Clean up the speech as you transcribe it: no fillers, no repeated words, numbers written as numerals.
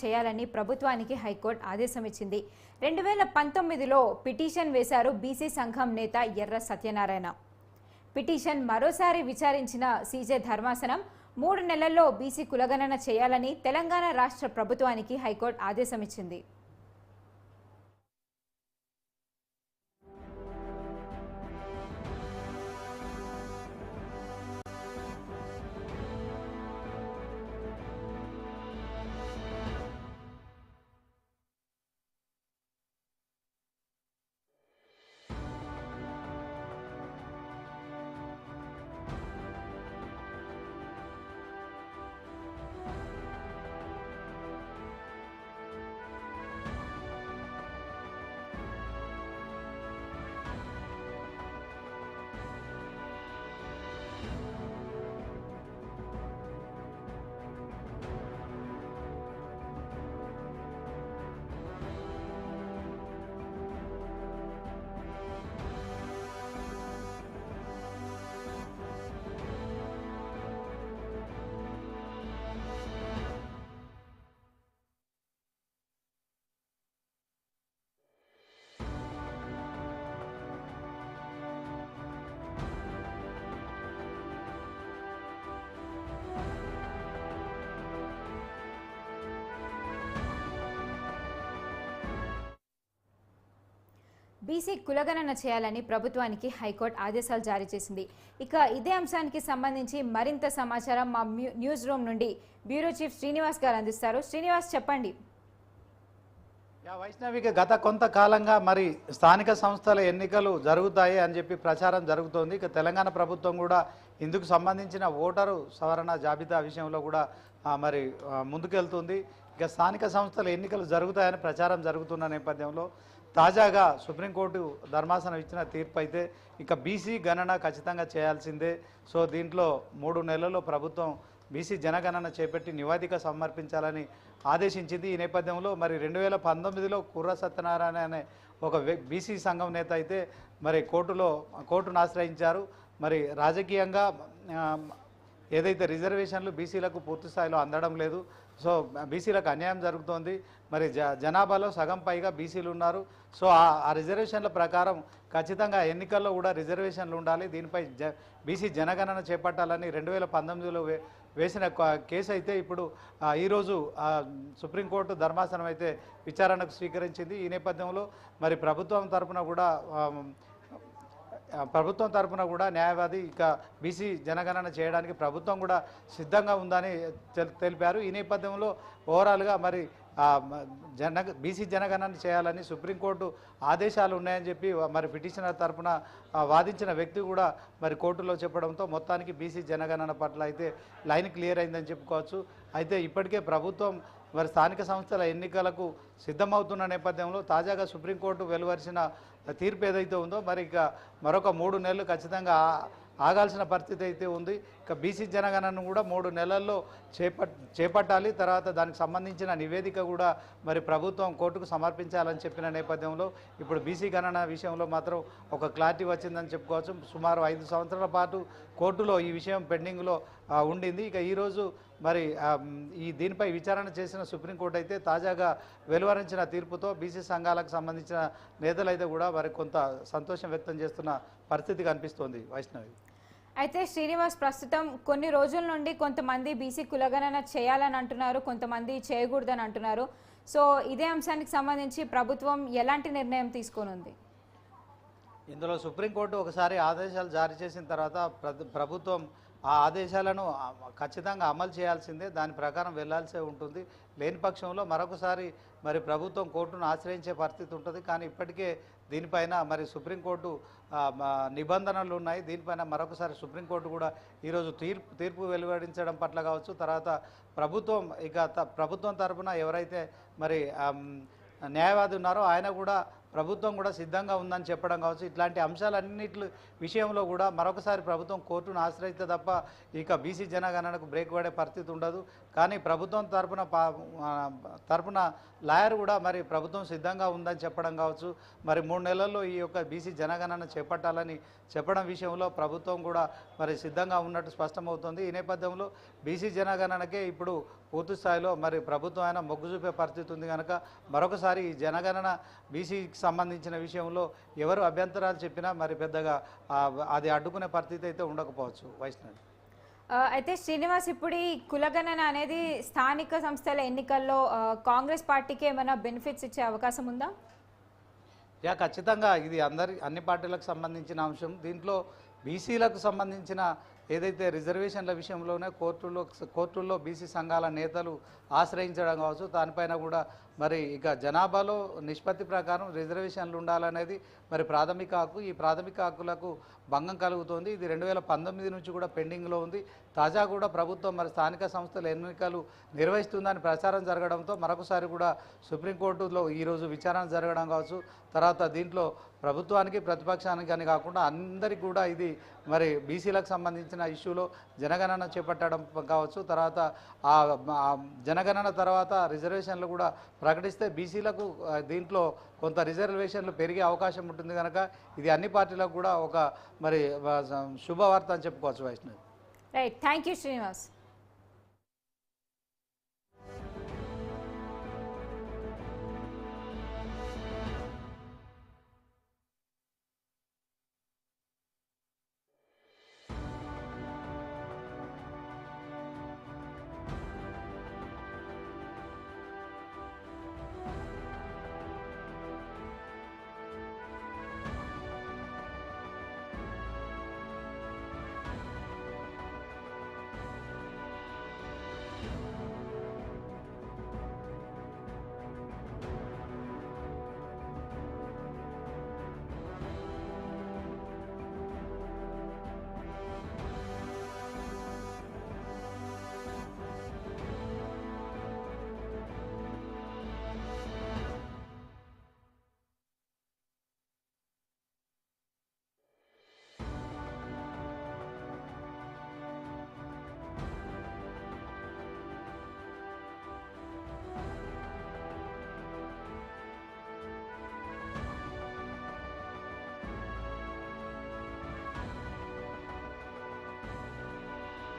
చేయాలని ప్రభుత్వానికి హైకోర్టు ఆదేశం ఇచ్చింది. 2019లో పిటిషన్ వేశారు బీసీ సంఘం నేత ఎర్ర సత్యనారాయణ. పిటిషన్ మరోసారి విచారించిన సీజే ధర్మాసనం 3 నెలల్లో బీసీ కులగణన చేయాలని తెలంగాణ రాష్ట్ర ప్రభుత్వానికి హైకోర్టు ఆదేశం ఇచ్చింది. బీసీ కులగణన చేయాలని ప్రభుత్వానికి హైకోర్టు ఆదేశాలు జారీ చేసింది. ఇక ఇదే అంశానికి సంబంధించి మరింత సమాచారం మా న్యూస్ రూమ్ నుండి బ్యూరో చీఫ్ శ్రీనివాస్ గారు అందిస్తారు. శ్రీనివాస్, చెప్పండి. వైష్ణవికి గత కొంతకాలంగా మరి స్థానిక సంస్థల ఎన్నికలు జరుగుతాయి అని చెప్పి ప్రచారం జరుగుతోంది. ఇక తెలంగాణ ప్రభుత్వం కూడా ఇందుకు సంబంధించిన ఓటరు సవరణ జాబితా విషయంలో కూడా మరి ముందుకెళ్తుంది. ఇక స్థానిక సంస్థల ఎన్నికలు జరుగుతాయని ప్రచారం జరుగుతున్న నేపథ్యంలో తాజాగా సుప్రీంకోర్టు ధర్మాసనం ఇచ్చిన తీర్పు అయితే ఇక బీసీ గణన ఖచ్చితంగా చేయాల్సిందే. సో దీంట్లో 3 నెలల్లో ప్రభుత్వం బీసీ జనగణన చేపట్టి నివేదిక సమర్పించాలని ఆదేశించింది. ఈ నేపథ్యంలో మరి 2019లో కుర్ర సత్యనారాయణ అనే ఒక బీసీ సంఘం నేత అయితే మరి కోర్టును ఆశ్రయించారు. మరి రాజకీయంగా ఏదైతే రిజర్వేషన్లు బీసీలకు పూర్తి స్థాయిలో అందడం లేదు, సో బీసీలకు అన్యాయం జరుగుతోంది. మరి జనాభాలో సగం పైగా బీసీలు ఉన్నారు. సో ఆ రిజర్వేషన్ల ప్రకారం ఖచ్చితంగా ఎన్నికల్లో కూడా రిజర్వేషన్లు ఉండాలి. దీనిపై బీసీ జనగణన చేపట్టాలని 2019లో వేసిన కేసు అయితే ఇప్పుడు ఈరోజు సుప్రీంకోర్టు ధర్మాసనం అయితే విచారణకు స్వీకరించింది. ఈ నేపథ్యంలో మరి ప్రభుత్వం తరపున కూడా న్యాయవాది ఇక బీసీ జనగణన చేయడానికి ప్రభుత్వం కూడా సిద్ధంగా ఉందని తెలిపారు. ఈ నేపథ్యంలో ఓవరాల్గా మరి బీసీ జనగణన చేయాలని సుప్రీంకోర్టు ఆదేశాలు ఉన్నాయని చెప్పి మరి పిటిషనర్ తరపున వాదించిన వ్యక్తి కూడా మరి కోర్టులో చెప్పడంతో మొత్తానికి బీసీ జనగణన పట్ల అయితే లైన్ క్లియర్ అయిందని చెప్పుకోవచ్చు. అయితే ఇప్పటికే ప్రభుత్వం మరి స్థానిక సంస్థల ఎన్నికలకు సిద్ధమవుతున్న నేపథ్యంలో తాజాగా సుప్రీంకోర్టు వెలువరిచిన తీర్పు ఏదైతే ఉందో మరి ఇక మరొక 3 నెలలు ఖచ్చితంగా ఆగాల్సిన పరిస్థితి అయితే ఉంది. ఇక బీసీ జనగణనను కూడా 3 నెలల్లో చేపట్టాలి. తర్వాత దానికి సంబంధించిన నివేదిక కూడా మరి ప్రభుత్వం కోర్టుకు సమర్పించాలని చెప్పిన నేపథ్యంలో ఇప్పుడు బీసీ గణన విషయంలో మాత్రం ఒక క్లారిటీ వచ్చిందని చెప్పుకోవచ్చు. సుమారు 5 సంవత్సరాల పాటు కోర్టులో ఈ విషయం పెండింగ్లో ఉండింది. ఇక ఈరోజు మరి దీనిపై విచారణ చేసిన సుప్రీంకోర్టు అయితే తాజాగా వెలువరించిన తీర్పుతో బీసీ సంఘాలకు సంబంధించిన నేతలైతే కూడా మరి కొంత సంతోషం వ్యక్తం చేస్తున్న పరిస్థితి కనిపిస్తోంది. వైష్ణవి, అయితే శ్రీనివాస్, ప్రస్తుతం కొన్ని రోజుల నుండి కొంతమంది బీసీ కులగణన చేయాలని అంటున్నారు, కొంతమంది చేయకూడదని అంటున్నారు. సో ఇదే అంశానికి సంబంధించి ప్రభుత్వం ఎలాంటి నిర్ణయం తీసుకోనుంది? ఇందులో సుప్రీంకోర్టు ఒకసారి ఆదేశాలు జారీ చేసిన తర్వాత ప్రభుత్వం ఆ ఆదేశాలను ఖచ్చితంగా అమలు చేయాల్సిందే, దాని ప్రకారం వెళ్లాల్సే ఉంటుంది. లేని పక్షంలో మరొకసారి మరి ప్రభుత్వం కోర్టును ఆశ్రయించే పరిస్థితి ఉంటుంది. కానీ ఇప్పటికే దీనిపైన మరి సుప్రీంకోర్టు నిబంధనలు ఉన్నాయి. దీనిపైన మరొకసారి సుప్రీంకోర్టు కూడా ఈరోజు తీర్పు వెలువడించడం పట్ల కావచ్చు, తర్వాత ప్రభుత్వం తరపున ఎవరైతే మరి న్యాయవాది ఉన్నారో ఆయన కూడా ప్రభుత్వం కూడా సిద్ధంగా ఉందని చెప్పడం కావచ్చు. ఇట్లాంటి అంశాలన్నిటి విషయంలో కూడా మరొకసారి ప్రభుత్వం కోర్టును ఆశ్రయిస్తే తప్ప ఇక బీసీ జనగణనకు బ్రేక్ పడే పరిస్థితి ఉండదు. కానీ ప్రభుత్వం తరపున లాయర్ కూడా మరి ప్రభుత్వం సిద్ధంగా ఉందని చెప్పడం కావచ్చు. మరి 3 నెలల్లో ఈ యొక్క బీసీ జనగణన చేపట్టాలని చెప్పడం విషయంలో ప్రభుత్వం కూడా మరి సిద్ధంగా ఉన్నట్టు స్పష్టమవుతుంది. ఈ నేపథ్యంలో బీసీ జనగణనకే ఇప్పుడు పూర్తి స్థాయిలో మరి ప్రభుత్వం అయినా మొగ్గు చూపే పరిస్థితి ఉంది కనుక మరొకసారి ఈ జనగణన బీసీకి సంబంధించిన విషయంలో ఎవరు అభ్యంతరాలు చెప్పినా మరి పెద్దగా అది అడ్డుకునే పరిస్థితి అయితే ఉండకపోవచ్చు. వైష్ణవి అయితే శ్రీనివాస్, ఇప్పుడు ఈ కులగణన అనేది స్థానిక సంస్థల ఎన్నికల్లో కాంగ్రెస్ పార్టీకి ఏమైనా బెనిఫిట్స్ ఇచ్చే అవకాశం ఉందా? ఖచ్చితంగా ఇది అన్ని పార్టీలకు సంబంధించిన అంశం. దీంట్లో బీసీలకు సంబంధించిన ఏదైతే రిజర్వేషన్ల విషయంలోనే కోర్టుల్లో బీసీ సంఘాల నేతలు ఆశ్రయించడం కావచ్చు. దానిపైన కూడా మరి ఇక జనాభాలో నిష్పత్తి ప్రకారం రిజర్వేషన్లు ఉండాలనేది మరి ప్రాథమిక హక్కు. ఈ ప్రాథమిక హక్కులకు భంగం కలుగుతోంది. ఇది 2019 నుంచి కూడా పెండింగ్లో ఉంది. తాజా కూడా ప్రభుత్వం మరి స్థానిక సంస్థల ఎన్నికలు నిర్వహిస్తుందని ప్రచారం జరగడంతో మరొకసారి కూడా సుప్రీంకోర్టులో ఈరోజు విచారణ జరగడం కావచ్చు. తర్వాత దీంట్లో ప్రభుత్వానికి ప్రతిపక్షానికి అని కాకుండా అందరికీ కూడా ఇది మరి బీసీలకు సంబంధించిన ఇష్యూలో జనగణన చేపట్టడం కావచ్చు. తర్వాత ఆ జనగణన తర్వాత రిజర్వేషన్లు కూడా ప్రకటిస్తే బీసీలకు దీంట్లో కొంత రిజర్వేషన్లు పెరిగే అవకాశం ఉంటుంది కనుక ఇది అన్ని పార్టీలకు కూడా ఒక మరి శుభవార్త అని చెప్పుకోవచ్చు. Vaishnavi right, thank you Srinivas.